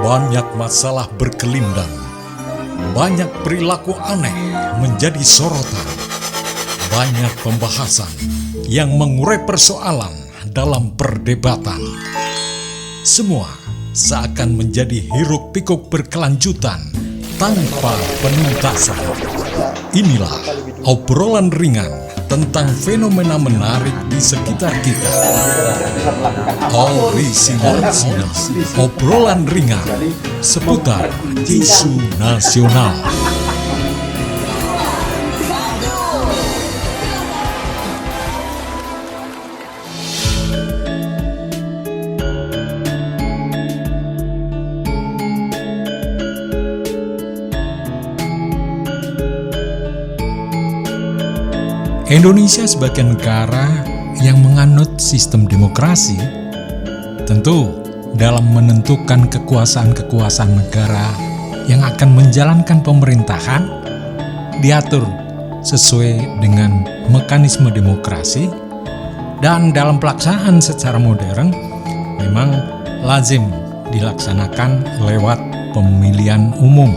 Banyak masalah berkelindang, banyak perilaku aneh menjadi sorotan, banyak pembahasan yang mengurai persoalan dalam perdebatan. Semua seakan menjadi hiruk-pikuk berkelanjutan tanpa penuntasan. Inilah obrolan ringan tentang fenomena menarik di sekitar kita. Orisinal, obrolan ringan seputar isu nasional. Indonesia sebagai negara yang menganut sistem demokrasi, tentu dalam menentukan kekuasaan-kekuasaan negara yang akan menjalankan pemerintahan diatur sesuai dengan mekanisme demokrasi, dan dalam pelaksanaan secara modern memang lazim dilaksanakan lewat pemilihan umum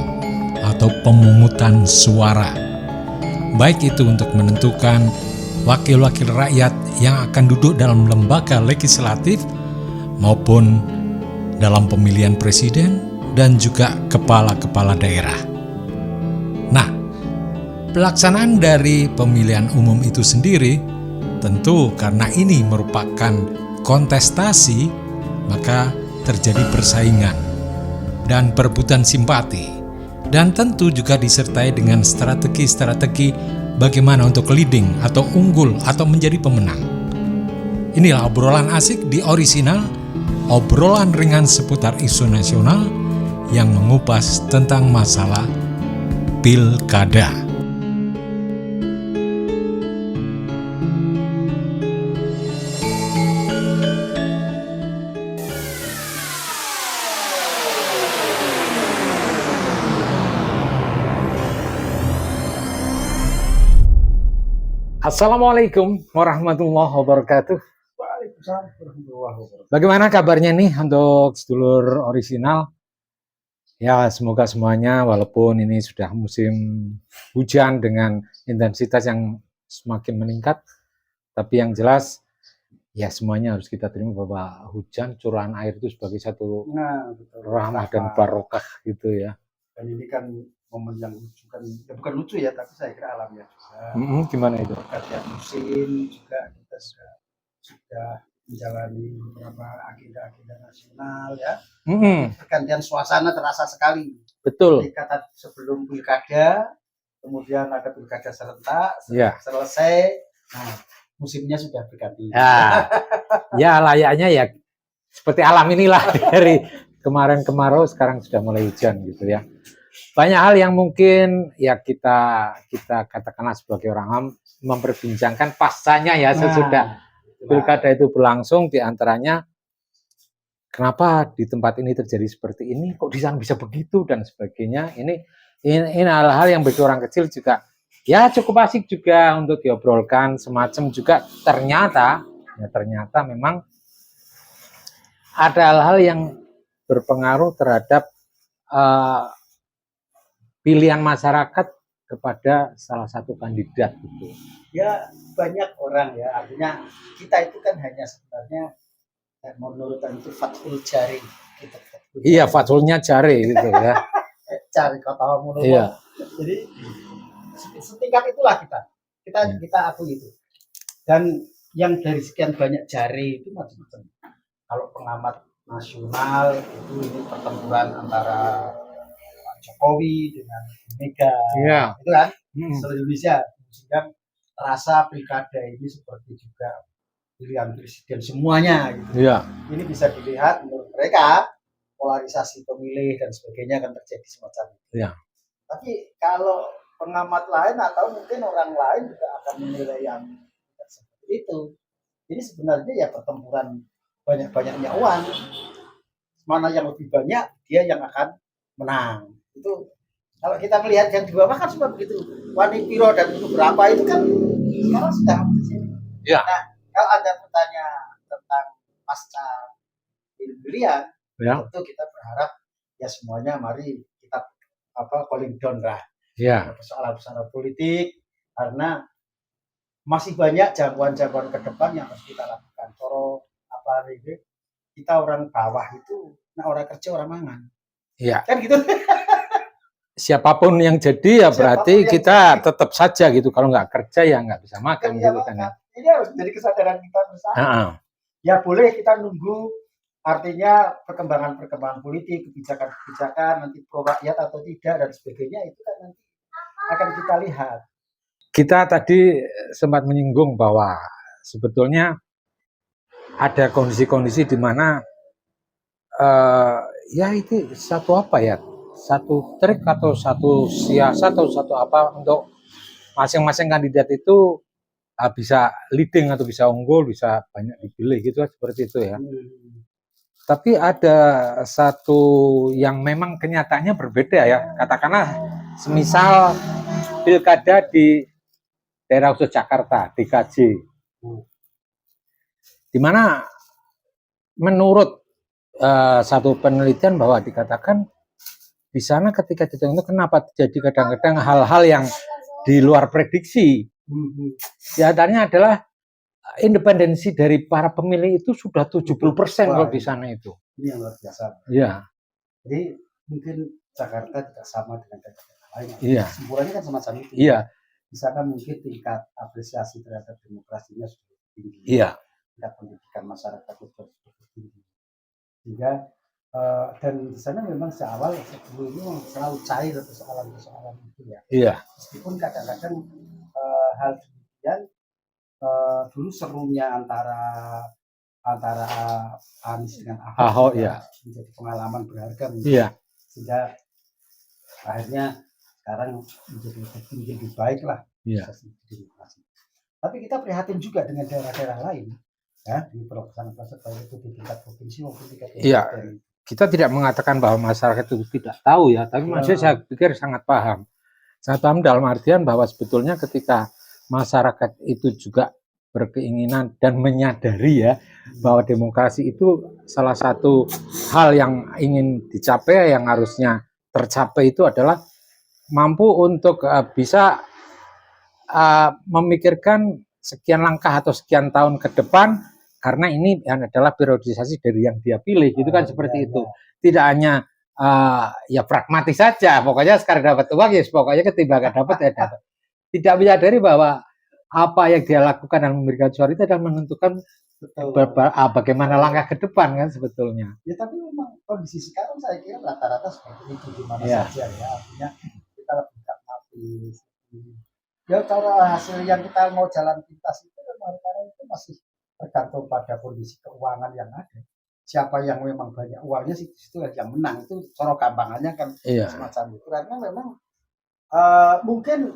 atau pemungutan suara. Baik itu untuk menentukan wakil-wakil rakyat yang akan duduk dalam lembaga legislatif maupun dalam pemilihan presiden dan juga kepala-kepala daerah. Nah, pelaksanaan dari pemilihan umum itu sendiri tentu karena ini merupakan kontestasi, maka terjadi persaingan dan perebutan simpati. Dan tentu juga disertai dengan strategi-strategi bagaimana untuk leading atau unggul atau menjadi pemenang. Inilah obrolan asik di Orisinal, obrolan ringan seputar isu nasional yang mengupas tentang masalah pilkada. Assalamualaikum warahmatullahi wabarakatuh. Waalaikumsalam warahmatullahi wabarakatuh. Bagaimana kabarnya nih untuk sedulur Orisinal? Ya, semoga semuanya walaupun ini sudah musim hujan dengan intensitas yang semakin meningkat, tapi yang jelas ya semuanya harus kita terima bahwa hujan, curahan air itu sebagai satu rahmah dan barokah gitu ya. Dan ini kan momen yang lucu kan, ya bukan lucu ya, tapi saya kira alamiah juga. Gimana itu? Pergantian musim juga kita sudah menjalani beberapa agenda-agenda nasional ya. Pergantian suasana terasa sekali. Betul. Kata sebelum pilkada, kemudian ada pilkada serentak, ya. Selesai, nah musimnya sudah berganti. Ya layaknya ya seperti alam inilah dari kemarin kemarau sekarang sudah mulai hujan gitu ya. Banyak hal yang mungkin ya kita katakanlah sebagai orang awam memperbincangkan pascanya ya sesudah pilkada itu berlangsung, diantaranya kenapa di tempat ini terjadi seperti ini, kok di sana bisa begitu dan sebagainya. Ini hal-hal yang bagi orang kecil juga ya cukup asik juga untuk diobrolkan, semacam juga ternyata memang ada hal-hal yang berpengaruh terhadap pilihan masyarakat kepada salah satu kandidat gitu. Ya banyak orang ya, artinya kita itu kan hanya sebenarnya menurut itu fathul jari gitu. Iya, fathulnya jari gitu ya. Jari kata menurut. Iya. Jadi setingkat itulah kita akui itu. Dan yang dari sekian banyak jari itu macam-macam. Kalau pengamat nasional itu ini pertempuran antara Jokowi dengan Mega, itu kan seluruh Indonesia, sehingga rasa pilkada ini seperti juga pilihan presiden semuanya. Gitu. Ini bisa dilihat menurut mereka polarisasi pemilih dan sebagainya akan terjadi semacam itu. Tapi kalau pengamat lain atau mungkin orang lain juga akan menilai yang seperti itu. Ini sebenarnya ya pertempuran banyak-banyaknya uang. Mana yang lebih banyak dia yang akan menang. Itu kalau kita melihat yang di bawah kan semua begitu. Wani Piro dan itu berapa itu kan sekarang sudah di sini. Nah, kalau Anda bertanya tentang pasca pilihan, tentu kita berharap ya semuanya mari kita calling down lah Ya, persoalan-persoalan politik, karena masih banyak jangkauan-jangkauan ke depan yang harus kita lakukan. Kalau apa ini, kita orang bawah itu, nah orang kerja orang mangan, ya. kan gitu. Siapapun yang jadi ya berarti Siapapun yang kita jadi. tetap saja gitu. Kalau nggak kerja ya nggak bisa makan Kan gitu kan ya. ini harus menjadi kesadaran kita bersama. Heeh. Ya boleh kita nunggu, artinya perkembangan politik, kebijakan-kebijakan nanti pro rakyat atau tidak dan sebagainya, itu kan nanti akan kita lihat. Kita tadi sempat menyinggung bahwa sebetulnya ada kondisi-kondisi di mana ya itu satu apa ya, satu trik atau satu siasat atau satu apa untuk masing-masing kandidat itu bisa leading atau bisa unggul, bisa banyak dipilih gitu seperti itu ya. Tapi ada satu yang memang kenyataannya berbeda ya. Katakanlah semisal pilkada di daerah khusus Jakarta, DKJ. Di mana menurut satu penelitian bahwa dikatakan di sana ketika dihitung itu kenapa terjadi kadang-kadang hal-hal yang di luar prediksi. Di antaranya adalah independensi dari para pemilih itu sudah 70% kalau di sana itu. Ini yang luar biasa. Iya. Jadi mungkin Jakarta tidak sama dengan daerah lain. Iya. Kesimpulannya kan sama-sama itu. Iya. Di sana mungkin tingkat apresiasi terhadap demokrasinya sudah tinggi. Iya. Tingkat pendidikan masyarakat itu sudah tinggi. Sehingga dan di sana memang seawal sebelumnya selalu cair persoalan-persoalan itu ya. Iya. Meskipun kadang-kadang hal demikian dulu serunya antara Anies dengan Ahok ya. menjadi pengalaman berharga Iya. Sehingga akhirnya sekarang menjadi lebih baik lah demokrasi. Tapi kita prihatin juga dengan daerah-daerah lain ya, di pelaksanaan baik itu di tingkat provinsi maupun di tingkat kabupaten. Kita tidak mengatakan bahwa masyarakat itu tidak tahu ya, tapi maksudnya saya pikir sangat paham. Sangat paham dalam artian bahwa sebetulnya ketika masyarakat itu juga berkeinginan dan menyadari ya bahwa demokrasi itu salah satu hal yang ingin dicapai, yang harusnya tercapai itu adalah mampu untuk bisa memikirkan sekian langkah atau sekian tahun ke depan, karena ini adalah periodisasi dari yang dia pilih, gitu kan seperti itu. Tidak hanya ya pragmatis saja, pokoknya sekarang dapat uang ya pokoknya ketimbang gak dapat ya dapat. Tidak menyadari bahwa apa yang dia lakukan dan memberikan suara itu adalah menentukan bagaimana langkah ke depan kan sebetulnya. Ya tapi memang kondisi sekarang saya kira rata-rata seperti itu di mana saja ya, artinya kita lebih pragmatis. Ya kalau hasil yang kita mau jalan pintas itu memang karena itu masih tergantung pada kondisi keuangan yang ada. Siapa yang memang banyak uangnya sih itu yang menang, itu cara gampangannya kan semacam itu. Karena memang mungkin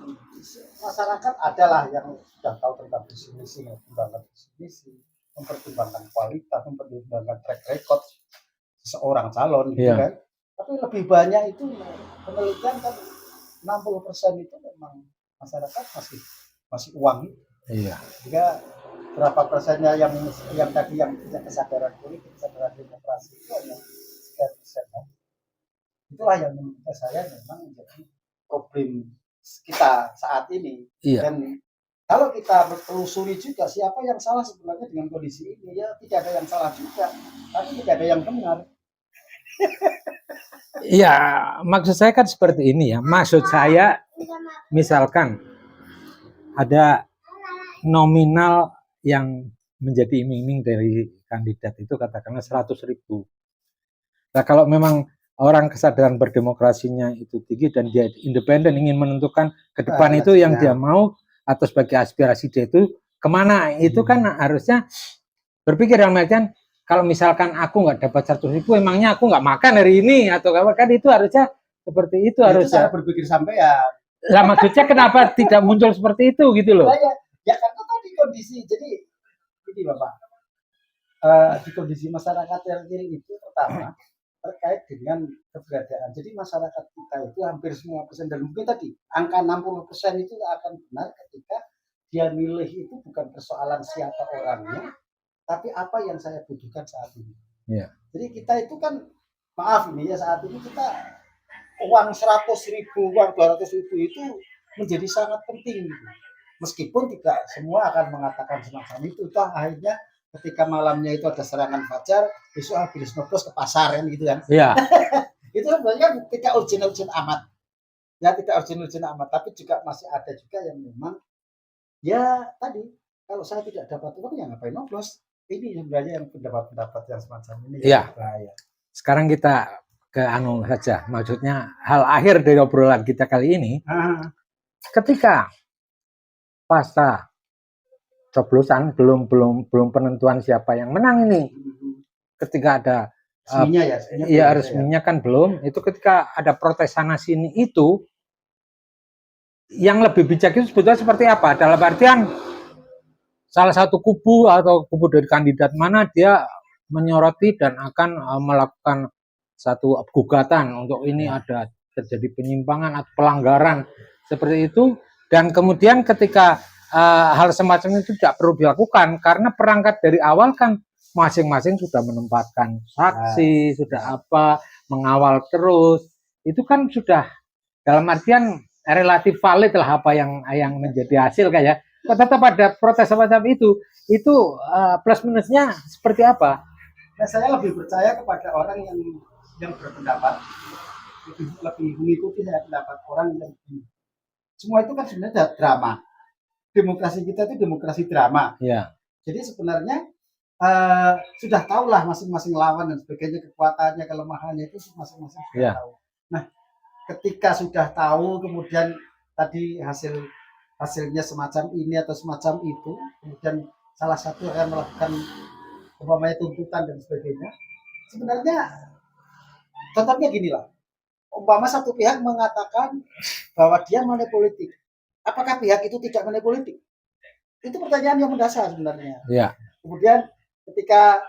masyarakat adalah yang sudah tahu tentang visi misi, mempertimbangkan kualitas, mempertimbangkan track record seseorang calon gitu kan. Tapi lebih banyak itu penelitian kan 60% itu memang masyarakat masih uang itu. Jika berapa persennya yang tadi yang punya kesadaran politik, kesadaran demokrasi itu hanya sekian persen. Itulah yang menurut saya memang menjadi problem kita saat ini. Dan kalau kita bertelusuri juga siapa yang salah sebenarnya dengan kondisi ini, ya tidak ada yang salah juga, tapi tidak ada yang benar. Iya, maksud saya kan seperti ini ya. Maksud saya misalkan ada nominal yang menjadi iming-iming dari kandidat itu katakanlah 100.000. Nah kalau memang orang kesadaran berdemokrasinya itu tinggi dan dia independen ingin menentukan ke depan itu yang dia mau atau sebagai aspirasi dia itu kemana, itu kan harusnya berpikir dalam artian kalau misalkan aku nggak dapat 100.000 emangnya aku nggak makan hari ini atau apa, kan itu harusnya seperti itu harusnya. Itu berpikir sampai ya. Lah maksudnya kenapa tidak muncul seperti itu gitu loh? Ya karena tadi kondisi, jadi ini Bapak, di kondisi masyarakat yang ini itu pertama terkait dengan keberadaan. Jadi masyarakat kita itu hampir semua persen, dan mungkin tadi angka 60% itu akan benar ketika dia milih itu bukan persoalan siapa orangnya, tapi apa yang saya butuhkan saat ini. Jadi kita itu kan maaf ini ya, saat ini kita uang 100.000, uang 200.000 itu menjadi sangat penting gitu. Meskipun tidak semua akan mengatakan semacam itu, toh akhirnya ketika malamnya itu ada serangan fajar, besok habis noplos ke pasar kan gitu kan. Iya. Itu sebenarnya tidak urgent-urgent amat. Ya tidak urgent-urgent amat, tapi juga masih ada juga yang memang ya tadi, kalau saya tidak dapat uang ya ngapain noplos. Ini sebenarnya yang pendapat-pendapat yang semacam ini Iya. yang bahaya. Sekarang kita ke anu saja, maksudnya hal akhir dari obrolan kita kali ini, ketika pasca coblosan belum penentuan siapa yang menang ini, ketika ada Resminya ya, iya resminya kan belum, itu ketika ada protes sana sini itu, yang lebih bijak itu sebetulnya seperti apa? Dalam artian salah satu kubu atau kubu dari kandidat mana dia menyoroti dan akan melakukan satu gugatan untuk ini ada terjadi penyimpangan atau pelanggaran seperti itu, dan kemudian ketika hal semacam itu tidak perlu dilakukan karena perangkat dari awal kan masing-masing sudah menempatkan saksi, sudah apa, mengawal terus, itu kan sudah dalam artian relatif valid lah apa yang menjadi hasil kayak. Tetap ada protes semacam itu plus minusnya seperti apa? Nah, saya lebih percaya kepada orang yang berpendapat, lebih mengikuti saya pendapat orang yang semua itu kan sebenarnya drama. Demokrasi kita itu demokrasi drama. Ya. Jadi sebenarnya sudah tahulah masing-masing lawan dan sebagainya, kekuatannya, kelemahannya itu masing-masing sudah tahu. Nah, ketika sudah tahu kemudian tadi hasilnya semacam ini atau semacam itu, kemudian salah satu akan melakukan umpamanya tuntutan dan sebagainya. Sebenarnya contohnya gini lah, umpama satu pihak mengatakan bahwa dia money politik, apakah pihak itu tidak money politik? Itu pertanyaan yang mendasar sebenarnya. Ya. Kemudian ketika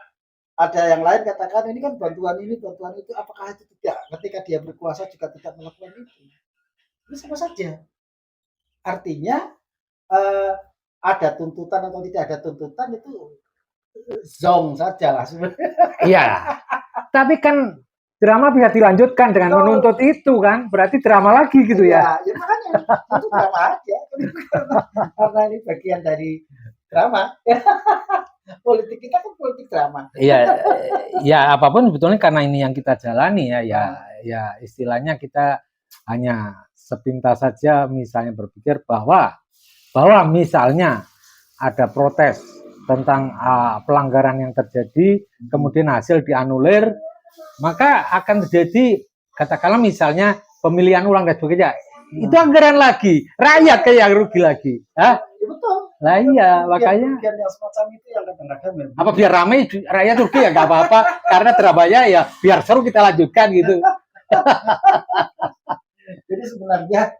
ada yang lain katakan ini kan bantuan ini, bantuan itu, apakah itu tidak? Ketika dia berkuasa juga tidak melakukan itu. Ini sama saja. Artinya ada tuntutan atau tidak ada tuntutan itu zong saja lah sebenarnya. Iya. Tapi kan drama bisa dilanjutkan dengan menuntut itu kan, berarti drama lagi gitu ya. Ya makanya itu drama aja. Karena ini bagian dari drama. Politik kita kan politik drama. Iya, ya apapun sebetulnya karena ini yang kita jalani ya istilahnya kita hanya sepintas saja misalnya berpikir bahwa misalnya ada protes tentang pelanggaran yang terjadi, kemudian hasil dianulir, maka akan terjadi katakanlah misalnya pemilihan ulang dan sebagainya. Itu anggaran lagi, rakyat kayak yang rugi lagi. Hah? Ya, betul. Lah iya, makanya yang semacam itu yang kadang-kadang apa biar ramai rakyat rugi ya nggak apa-apa karena dramanya ya biar seru kita lanjutkan gitu. Jadi sebenarnya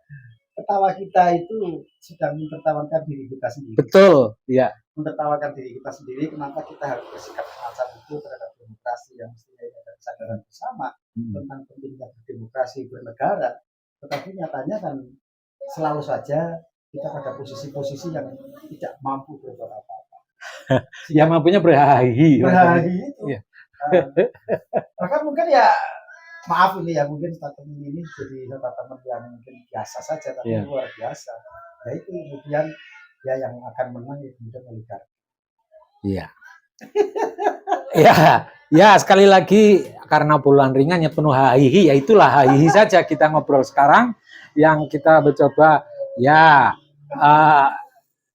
ketawa kita itu sedang menertawakan diri kita sendiri. Betul, ya. Menertawakan diri kita sendiri, kenapa kita harus bersikap semacam itu terhadap demokrasi yang mestinya ada kesadaran bersama tentang pentingnya berdemokrasi, bernegara. Tetapi nyatanya kan selalu saja kita pada posisi-posisi yang tidak mampu berbuat apa-apa. Yang mampunya berhahi. Berhahi itu. Ya. Bahkan mungkin ya maaf ini ya, mungkin statement ini jadi statement yang mungkin biasa saja, tapi luar biasa. Ya itu kemudian ya yang akan menang ya kemudian oligarki. Iya. ya sekali lagi karena bulan ringan ya penuh hahihi, ya itulah hahihi saja kita ngobrol sekarang yang kita mencoba ya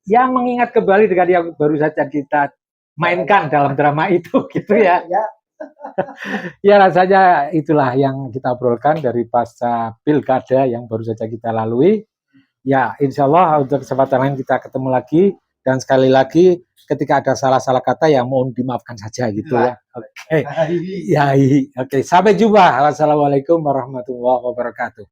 mengingat kembali dengan yang baru saja kita mainkan dalam drama itu gitu ya. Ya rasanya itulah yang kita obrolkan dari pasca pilkada yang baru saja kita lalui. Ya insya Allah untuk kesempatan lain kita ketemu lagi, dan sekali lagi ketika ada salah-salah kata ya mohon dimaafkan saja gitu ya. Oke. Ya, oke. Sampai jumpa. Wassalamualaikum warahmatullahi wabarakatuh.